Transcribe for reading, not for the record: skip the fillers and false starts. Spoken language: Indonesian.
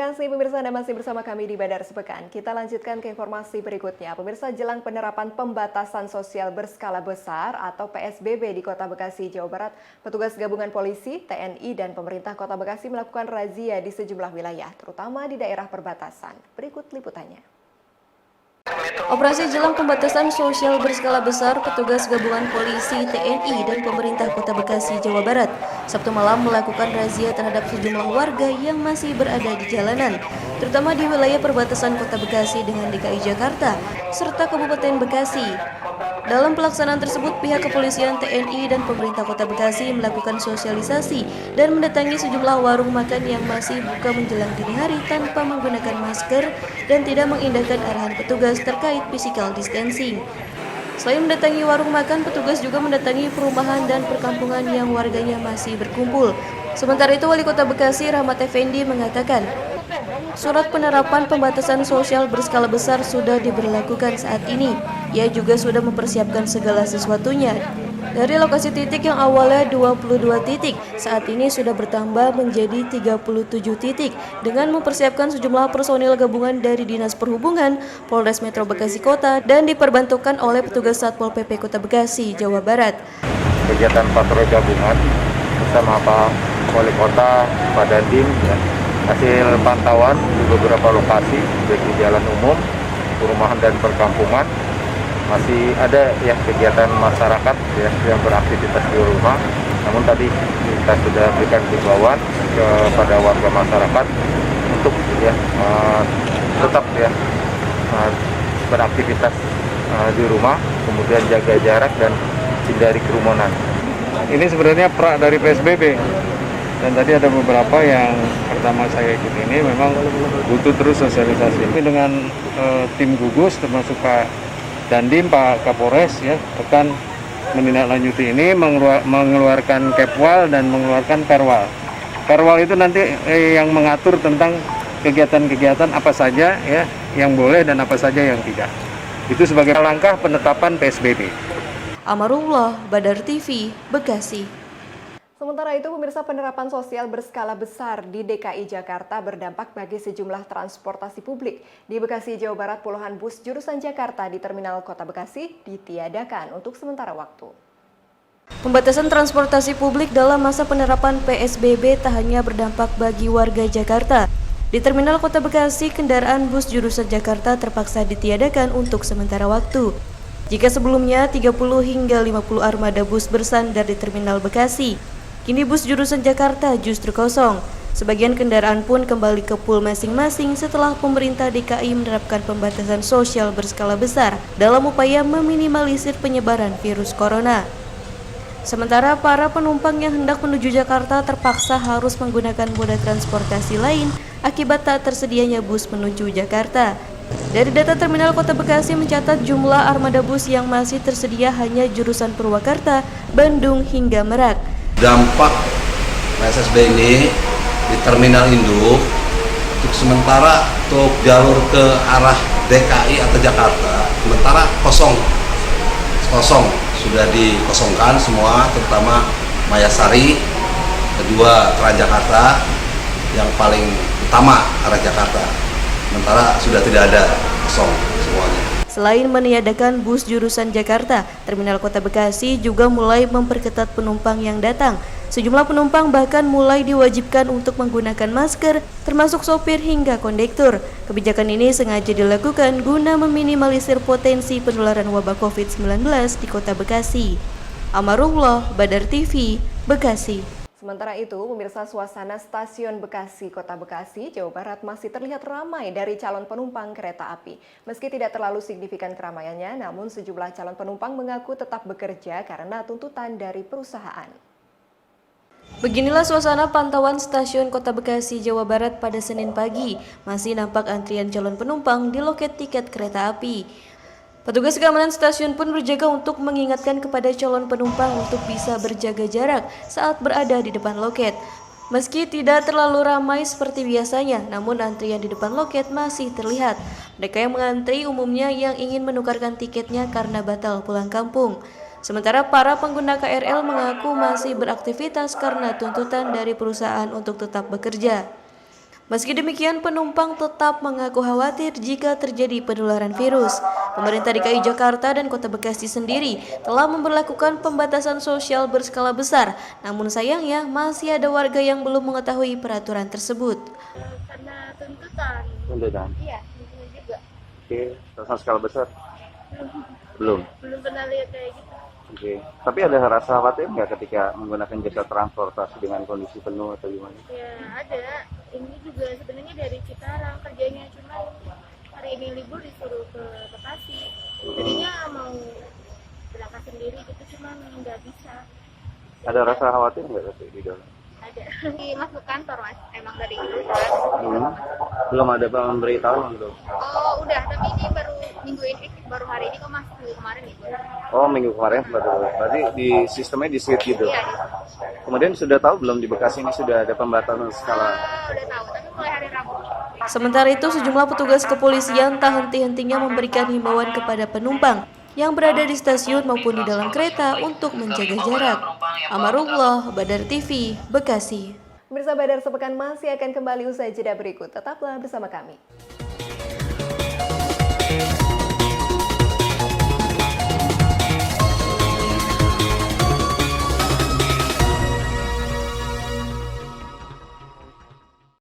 kasih pemirsa, Anda masih bersama kami di Badar Sepekan. Kita lanjutkan ke informasi berikutnya. Pemirsa, jelang penerapan pembatasan sosial berskala besar atau PSBB di Kota Bekasi, Jawa Barat, petugas gabungan polisi, TNI, dan pemerintah Kota Bekasi melakukan razia di sejumlah wilayah, terutama di daerah perbatasan. Berikut liputannya. Operasi jelang pembatasan sosial berskala besar petugas gabungan polisi, TNI, dan pemerintah Kota Bekasi, Jawa Barat Sabtu malam melakukan razia terhadap sejumlah warga yang masih berada di jalanan, terutama di wilayah perbatasan Kota Bekasi dengan DKI Jakarta serta Kabupaten Bekasi. Dalam pelaksanaan tersebut, pihak kepolisian, TNI, dan pemerintah Kota Bekasi melakukan sosialisasi dan mendatangi sejumlah warung makan yang masih buka menjelang dini hari tanpa menggunakan masker dan tidak mengindahkan arahan petugas terkait physical distancing. Selain mendatangi warung makan, petugas juga mendatangi perumahan dan perkampungan yang warganya masih berkumpul. Sementara itu, Wali Kota Bekasi, Rahmat Effendi, mengatakan surat penerapan pembatasan sosial berskala besar sudah diberlakukan saat ini. Ia juga sudah mempersiapkan segala sesuatunya. Dari lokasi titik yang awalnya 22 titik, saat ini sudah bertambah menjadi 37 titik dengan mempersiapkan sejumlah personil gabungan dari Dinas Perhubungan, Polres Metro Bekasi Kota, dan diperbantukan oleh petugas Satpol PP Kota Bekasi, Jawa Barat. Kegiatan patroli gabungan bersama Pak Wali Kota, Pak Dandim, hasil pantauan di beberapa lokasi, baik di jalan umum, perumahan dan perkampungan, masih ada ya kegiatan masyarakat ya yang beraktivitas di rumah. Namun tadi kita sudah berikan himbauan kepada warga masyarakat untuk ya tetap ya beraktivitas di rumah, kemudian jaga jarak dan hindari kerumunan. Ini sebenarnya pra dari PSBB. Dan tadi ada beberapa yang pertama saya ikut ini memang butuh terus sosialisasi. Tapi dengan tim gugus termasuk Pak Dandim, Pak Kapolres ya akan menindaklanjuti ini, mengeluarkan Kepwal dan mengeluarkan Perwal. Perwal itu nanti yang mengatur tentang kegiatan-kegiatan apa saja ya yang boleh dan apa saja yang tidak. Itu sebagai langkah penetapan PSBB. Amarullah, Badar TV, Bekasi. Sementara itu, pemirsa, penerapan sosial berskala besar di DKI Jakarta berdampak bagi sejumlah transportasi publik. Di Bekasi, Jawa Barat, puluhan bus jurusan Jakarta di Terminal Kota Bekasi ditiadakan untuk sementara waktu. Pembatasan transportasi publik dalam masa penerapan PSBB tak hanya berdampak bagi warga Jakarta. Di Terminal Kota Bekasi, kendaraan bus jurusan Jakarta terpaksa ditiadakan untuk sementara waktu. Jika sebelumnya 30 hingga 50 armada bus bersandar di Terminal Bekasi, kini bus jurusan Jakarta justru kosong. Sebagian kendaraan pun kembali ke pool masing-masing setelah pemerintah DKI menerapkan pembatasan sosial berskala besar dalam upaya meminimalisir penyebaran virus corona. Sementara para penumpang yang hendak menuju Jakarta terpaksa harus menggunakan moda transportasi lain akibat tak tersedianya bus menuju Jakarta. Dari data Terminal Kota Bekasi mencatat jumlah armada bus yang masih tersedia hanya jurusan Purwakarta, Bandung hingga Merak. Dampak PSBB ini di Terminal Induk untuk sementara untuk jalur ke arah DKI atau Jakarta sementara kosong sudah dikosongkan semua, terutama Mayasari, kedua Transjakarta yang paling utama arah Jakarta sementara sudah tidak ada, kosong semuanya. Selain meniadakan bus jurusan Jakarta, Terminal Kota Bekasi juga mulai memperketat penumpang yang datang. Sejumlah penumpang bahkan mulai diwajibkan untuk menggunakan masker, termasuk sopir hingga kondektur. Kebijakan ini sengaja dilakukan guna meminimalisir potensi penularan wabah COVID-19 di Kota Bekasi. Amarullah, Badar TV, Bekasi. Sementara itu, pemirsa, suasana stasiun Bekasi, Kota Bekasi, Jawa Barat masih terlihat ramai dari calon penumpang kereta api. Meski tidak terlalu signifikan keramaiannya, namun sejumlah calon penumpang mengaku tetap bekerja karena tuntutan dari perusahaan. Beginilah suasana pantauan stasiun Kota Bekasi, Jawa Barat pada Senin pagi. Masih nampak antrian calon penumpang di loket tiket kereta api. Petugas keamanan stasiun pun berjaga untuk mengingatkan kepada calon penumpang untuk bisa berjaga jarak saat berada di depan loket. Meski tidak terlalu ramai seperti biasanya, namun antrian di depan loket masih terlihat. Mereka yang mengantri umumnya yang ingin menukarkan tiketnya karena batal pulang kampung. Sementara para pengguna KRL mengaku masih beraktivitas karena tuntutan dari perusahaan untuk tetap bekerja. Meski demikian, penumpang tetap mengaku khawatir jika terjadi penularan virus. Pemerintah DKI Jakarta dan Kota Bekasi sendiri telah memberlakukan pembatasan sosial berskala besar. Namun sayangnya masih ada warga yang belum mengetahui peraturan tersebut. Karena tuntutan. Tuntutan. Iya, tuntutan juga. Oke, pembatasan skala besar. Belum. Belum pernah lihat kayak gitu. Oke. Tapi ada rasa khawatir nggak ketika menggunakan jasa transportasi dengan kondisi penuh atau gimana? Ya ada. Ini juga sebenarnya dari Cikarang kerjanya, cuma hari ini libur disuruh ke Bekasi. Jadinya mau berangkat sendiri gitu, cuma nggak bisa. Ada rasa khawatir nggak di dalam? Ada. Masuk kantor mas, emang dari kantor. Belum ada pemberitahuan belum? Oh udah, tapi ini baru minggu ini, baru hari ini kok mas, minggu kemarin libur. Oh, minggu kemarin baru. Berarti di sistemnya di switch gitu. Iya. Kemudian sudah tahu belum di Bekasi ini sudah ada pembatasan skala? Udah tahu, tapi mulai hari Rabu. Sementara itu, sejumlah petugas kepolisian tak henti-hentinya memberikan himbauan kepada penumpang yang berada di stasiun maupun di dalam kereta untuk menjaga jarak. Amarullah, Badar TV, Bekasi. Pemirsa Badar Sepekan masih akan kembali usai jeda berikut. Tetaplah bersama kami.